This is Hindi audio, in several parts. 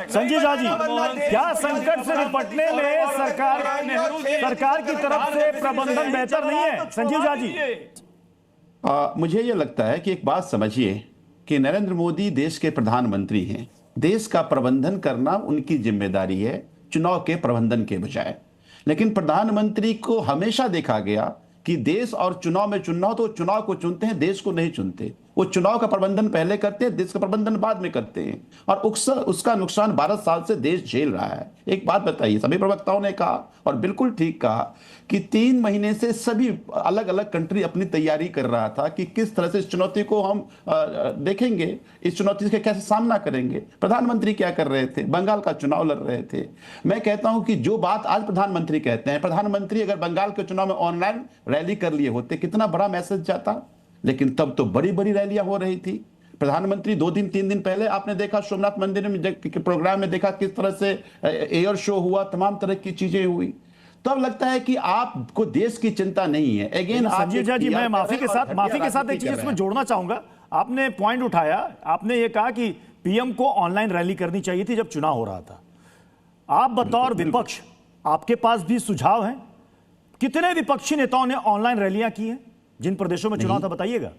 संजीव झा जी, क्या संकट से निपटने में सरकार की तरफ से प्रबंधन बेहतर नहीं है? संजीव झा जी, मुझे यह लगता है कि एक बात समझिए कि नरेंद्र मोदी देश के प्रधानमंत्री हैं। देश का प्रबंधन करना उनकी जिम्मेदारी है, चुनाव के प्रबंधन के बजाय। लेकिन प्रधानमंत्री को हमेशा देखा गया कि देश और चुनाव में चुनना हो तो चुनाव को चुनते हैं, देश को नहीं चुनते। वो चुनाव का प्रबंधन पहले करते हैं, देश का प्रबंधन बाद में करते हैं, और उसका नुकसान 12 साल से देश झेल रहा है। एक बात बताइए, सभी प्रवक्ताओं ने कहा और बिल्कुल ठीक कहा कि 3 महीने से सभी अलग अलग कंट्री अपनी तैयारी कर रहा था कि किस तरह से इस चुनौती को हम देखेंगे, इस चुनौती का कैसे सामना करेंगे। प्रधानमंत्री क्या कर रहे थे? बंगाल का चुनाव लड़ रहे थे। मैं कहता हूं कि जो बात आज प्रधानमंत्री कहते हैं, प्रधानमंत्री अगर बंगाल के चुनाव में ऑनलाइन रैली कर लिए होते, कितना बड़ा मैसेज जाता। लेकिन तब तो बड़ी बड़ी रैलियां हो रही थी। प्रधानमंत्री 2 दिन 3 दिन पहले आपने देखा सोमनाथ मंदिर में प्रोग्राम में देखा किस तरह से एयर शो हुआ, तमाम तरह की चीजें हुई। तब लगता है कि आपको देश की चिंता नहीं है। अगेन संजीव झा जी, मैं माफी के साथ एक चीज इसमें जोड़ना चाहूंगा। आपने पॉइंट उठाया, आपने ये कहा कि पीएम को ऑनलाइन रैली करनी चाहिए थी जब चुनाव हो रहा था। आप बतौर विपक्ष, आपके पास भी सुझाव हैं? कितने विपक्षी नेताओं ने ऑनलाइन रैलियां की हैं जिन प्रदेशों में चुनाव था? बताइएगा।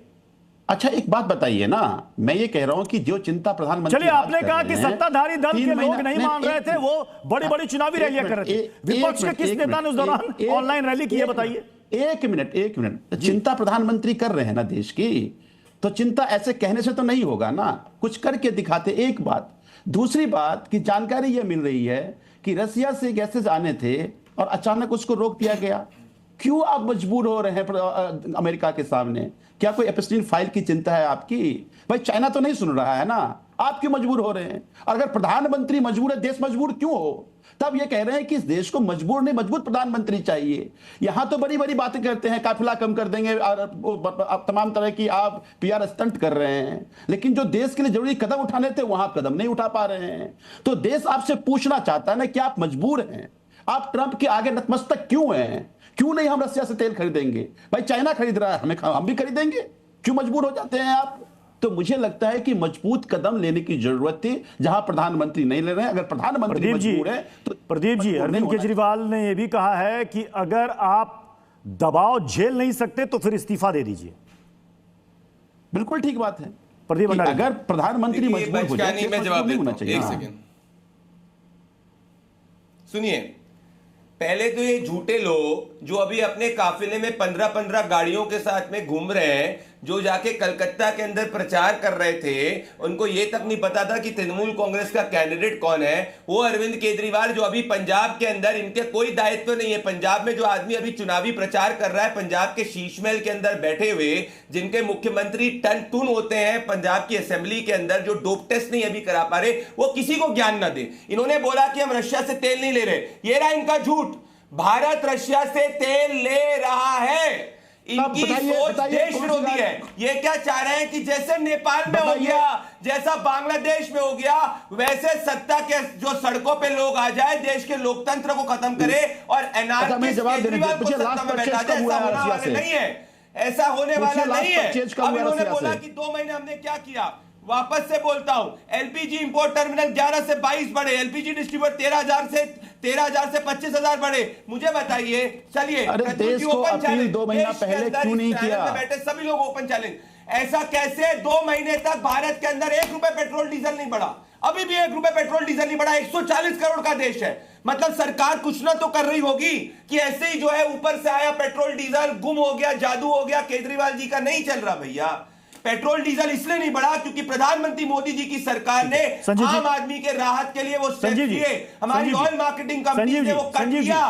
अच्छा, एक बात बताइए ना, मैं ये कह रहा हूं कि जो चिंता प्रधानमंत्री, चलिए, आपने कहा कि सत्ताधारी दल के लोग नहीं मान रहे थे, वो बड़ी बड़ी चुनावी रैलियां कर रहे थे। विपक्ष के किस नेता ने उस दौरान ऑनलाइन रैली की है? बताइए। एक मिनट, चिंता प्रधानमंत्री कर रहे हैं ना देश की, तो चिंता ऐसे कहने से तो नहीं होगा ना, कुछ करके दिखाते। एक बात। दूसरी बात की जानकारी यह मिल रही है कि रसिया से गैसेज आने थे और अचानक उसको रोक दिया गया। क्यों आप मजबूर हो रहे हैं अमेरिका के सामने? क्या कोई एपिस्टीन फाइल की चिंता है आपकी? भाई चाइना तो नहीं सुन रहा है ना, आप क्यों मजबूर हो रहे हैं? अगर प्रधानमंत्री मजबूर है, देश मजबूर क्यों हो? तब ये कह रहे हैं कि इस देश को मजबूर नहीं, मजबूत प्रधानमंत्री चाहिए। यहां तो बड़ी बड़ी बातें करते हैं, काफिला कम कर देंगे और तमाम तरह की आप पीआर स्टंट कर रहे हैं, लेकिन जो देश के लिए जरूरी कदम उठाने थे वहां कदम नहीं उठा पा रहे हैं। तो देश आपसे पूछना चाहता है ना कि आप मजबूर हैं, आप ट्रंप के आगे नतमस्तक क्यों हैं? क्यों नहीं हम रसिया से तेल खरीदेंगे? भाई चाइना खरीद रहा है, हम भी खरीदेंगे। क्यों मजबूर हो जाते हैं आप? तो मुझे लगता है कि मजबूत कदम लेने की जरूरत थी, जहां प्रधानमंत्री नहीं ले रहे हैं। अगर प्रधानमंत्री मजबूर है तो प्रदीप जी, अरविंद केजरीवाल ने यह भी कहा है कि अगर आप दबाव झेल नहीं सकते तो फिर इस्तीफा दे दीजिए। बिल्कुल ठीक बात है प्रदीप भंडारी। अगर प्रधानमंत्री मजबूर हो जाए, मैं जवाब देना चाहिए। एक सेकंड सुनिए। पहले तो ये झूठे लोग जो अभी अपने काफिले में 15-15 गाड़ियों के साथ में घूम रहे हैं, जो जाके कलकत्ता के अंदर प्रचार कर रहे थे, उनको ये तक नहीं पता था कि तृणमूल कांग्रेस का कैंडिडेट कौन है। वो अरविंद केजरीवाल जो अभी पंजाब के अंदर, इनके कोई दायित्व नहीं है। पंजाब में जो आदमी अभी चुनावी प्रचार कर रहा है, पंजाब के शीश महल के अंदर बैठे हुए, जिनके मुख्यमंत्री टन टून होते हैं पंजाब की असेंबली के अंदर, जो डोप टेस्ट नहीं अभी करा पा रहे, वो किसी को ज्ञान ना दे। इन्होंने बोला कि हम रशिया से तेल नहीं ले रहे, ये रहा इनका झूठ। भारत रशिया से तेल ले रहा है। इनकी सोच देश विरोधी है। ये क्या चाह रहे हैं कि जैसे नेपाल में हो गया, जैसा बांग्लादेश में हो गया, वैसे सत्ता के जो सड़कों पे लोग आ जाए, देश के लोकतंत्र को खत्म करे और एनआरकी केजरीवाल को सत्ता में बैठा दे। ऐसा होने वाला नहीं है, ऐसा होने वाला नहीं है। अब इन्होंने बोला कि 2 महीने हमने क्या किया। वापस से बोलता हूं, एलपीजी इंपोर्ट टर्मिनल 11 से 22 बढ़े, एलपीजी डिस्ट्रीब्यूटर 13,000 से 25,000 बढ़े। मुझे बताइए, चलिए देश को अपील 2 महीना पहले क्यों नहीं किया? बैठे सभी लोग ओपन चैलेंज। ऐसा कैसे 2 महीने तक भारत के अंदर 1 रुपए पेट्रोल डीजल नहीं बढ़ा? अभी भी 1 रुपए पेट्रोल डीजल नहीं बढ़ा। 140 करोड़ का देश है, मतलब सरकार कुछ ना तो कर रही होगी कि ऐसे ही जो है ऊपर से आया पेट्रोल डीजल गुम हो गया, जादू हो गया, केजरीवाल जी का नहीं चल रहा। भैया पेट्रोल डीजल इसलिए नहीं बढ़ा क्योंकि प्रधानमंत्री मोदी जी की सरकार ने आम आदमी के राहत के लिए वो स्टेप लिए। हमारी ऑयल मार्केटिंग कंपनी ने वो कट किया।